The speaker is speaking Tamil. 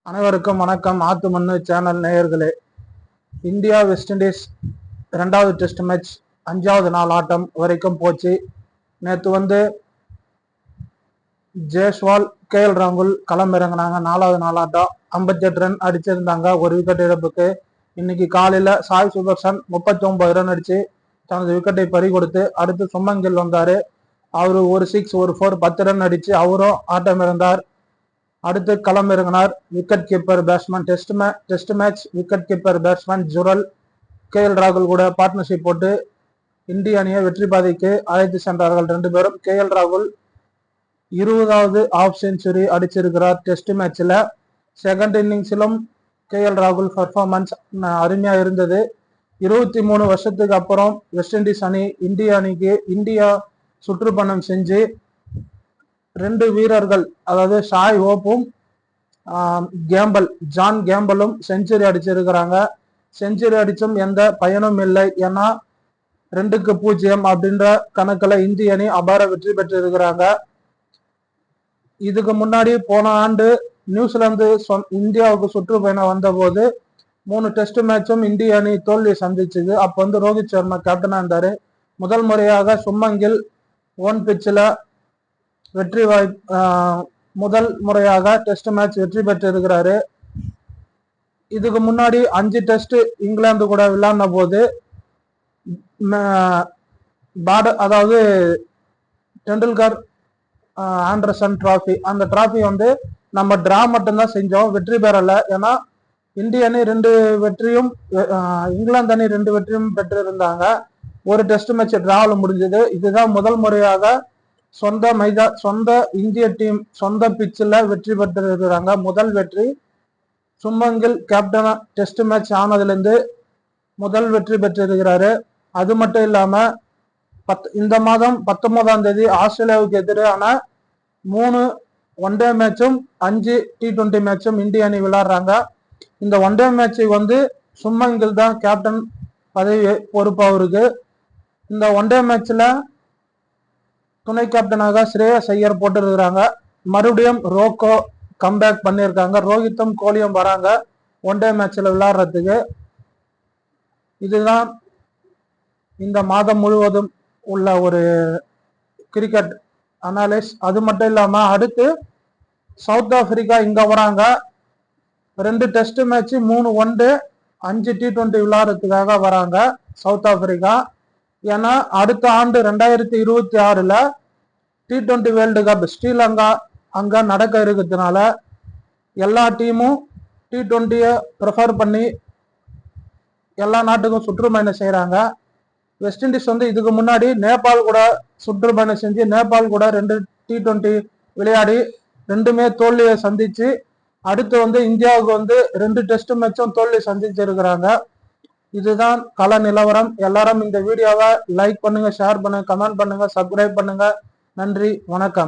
அனைவருக்கும் வணக்கம். ஆத்து மண்ணு சேனல் நேயர்களே, இந்தியா வெஸ்ட் இண்டீஸ் 2வது டெஸ்ட் மேட்ச் 5வது நாள் ஆட்டம் வரைக்கும் போச்சு. நேற்று ஜெய்ஸ்வால், KL ராகுல் களம் இறங்கினாங்க. 4வது நாள் ஆட்டம் 58 ரன் அடிச்சிருந்தாங்க, ஒரு விக்கெட் இழப்புக்கு. இன்னைக்கு காலையில சாய் சுதர்சன் 39 ரன் அடிச்சு தனது விக்கெட்டை பறி கொடுத்து அடுத்து சுமங்கில் வந்தாரு. அவரு ஒரு 6 ஒரு 4 10 ரன் அடிச்சு அவரும் ஆட்டம் இறந்தார். அடுத்து களம் இறங்கினார் wicket keeper batsman, test match wicket keeper batsman Jurel. KL ராகுல் கூட பார்ட்னர்ஷிப் போட்டு இந்திய அணியை வெற்றி பாதைக்கு அழைத்து சென்றார்கள் ரெண்டு பேரும். KL ராகுல் 20வது ஆஃப் செஞ்சுரி அடிச்சிருக்கிறார் டெஸ்ட் மேட்ச்ல. செகண்ட் இன்னிங்ஸிலும் KL ராகுல் பர்ஃபார்மன்ஸ் அருமையா இருந்தது. 23 வருஷத்துக்கு அப்புறம் வெஸ்ட் இண்டீஸ் அணி இந்தியா சுற்றுப்பயணம் செஞ்சு ரெண்டு வீரர்கள், அதாவது ஷாய் ஹோப்பும் ஜான் கேம்பலும் செஞ்சுரி அடிச்சிருக்கிறாங்க. செஞ்சுரி அடிச்சும் எந்த பயனும் இல்லை. ஏன்னா 2-0 அப்படின்ற கணக்குல இந்திய அணி அபார வெற்றி பெற்று இருக்கிறாங்க. இதுக்கு முன்னாடி போன ஆண்டு நியூசிலாந்து இந்தியாவுக்கு சுற்றுப்பயணம் வந்த போது 3 டெஸ்ட் மேட்சும் இந்திய அணி தோல்வி சந்திச்சது. அப்ப ரோஹித் சர்மா கேப்டனா இருந்தாரு. முதல் முறையாக சுமங்கில் ஓன் பிச்சில் முதல் முறையாக டெஸ்ட் மேட்ச் வெற்றி பெற்று இருக்கிறாரு. இதுக்கு முன்னாடி 5 டெஸ்ட் இங்கிலாந்து கூட விளையாடின போது அதாவது டெண்டுல்கர் ஆண்டர்சன் டிராஃபி, அந்த டிராஃபி நம்ம டிரா மட்டும்தான் செஞ்சோம், வெற்றி பெறல. ஏன்னா இந்திய அணி 2 வெற்றியும் இங்கிலாந்து அணி 2 வெற்றியும் பெற்று இருந்தாங்க. ஒரு டெஸ்ட் மேட்ச் டிராவில் முடிஞ்சது. இதுதான் முதல் முறையாக சொந்த இந்திய டீம் சொந்த பிச்சில் வெற்றி பெற்றிருக்கிறாங்க. முதல் வெற்றி சுமங்கில் கேப்டனா டெஸ்ட் மேட்ச் ஆனதுலேருந்து முதல் வெற்றி பெற்றிருக்கிறாரு. அது மட்டும் இல்லாம இந்த மாதம் 19ஆம் தேதி ஆஸ்திரேலியாவுக்கு எதிரான 3 ஒன்-டே மேட்சும் 5 T20 மேட்சும் இந்திய அணி விளையாடுறாங்க. இந்த ஒன்-டே மேட்சை சுமங்கில் தான் கேப்டன் பதவி பொறுப்பு அவருக்கு. இந்த ஒன்-டே மேட்ச்ல துணை கேப்டனாக ஸ்ரேயஸ் ஐயர் போட்டு இருக்கிறாங்க. மறுபடியும் ரோக்கோ கம்பேக் பண்ணியிருக்காங்க. ரோஹித்தும் கோலியும் வராங்க ஒன்-டே மேட்ச்ல விளையாடுறதுக்கு. இதுதான் இந்த மாதம் முழுவதும் உள்ள ஒரு கிரிக்கெட் அனாலிஸ். அது மட்டும் இல்லாம அடுத்து சவுத் ஆப்பிரிக்கா இங்க வராங்க. 2 டெஸ்ட் மேட்ச் 3 ஒன்-டே 5 T20 விளையாடுறதுக்காக வராங்க சவுத் ஆப்பிரிக்கா. ஏன்னா அடுத்த ஆண்டு 2026ல T20 வேர்ல்டு கப் ஸ்ரீலங்கா அங்க நடக்க இருக்கிறதுனால எல்லா டீமும் T20 ப்ரிஃபர் பண்ணி எல்லா நாட்டுக்கும் சுற்றுப்பயணம் செய்யறாங்க. வெஸ்ட் இண்டீஸ் இதுக்கு முன்னாடி நேபாள் கூட சுற்றுப்பயணம் செஞ்சு நேபாள் கூட 2 T20 விளையாடி 2மே தோல்வியை சந்திச்சு அடுத்து இந்தியாவுக்கு 2 டெஸ்ட் மேட்சும் தோல்வி சந்திச்சிருக்கிறாங்க. இதுதான் கள நிலவரம். எல்லாரும் இந்த வீடியோவை லைக் பண்ணுங்க, ஷேர் பண்ணுங்க, கமெண்ட் பண்ணுங்க, சப்ஸ்கிரைப் பண்ணுங்க. நன்றி, வணக்கம்.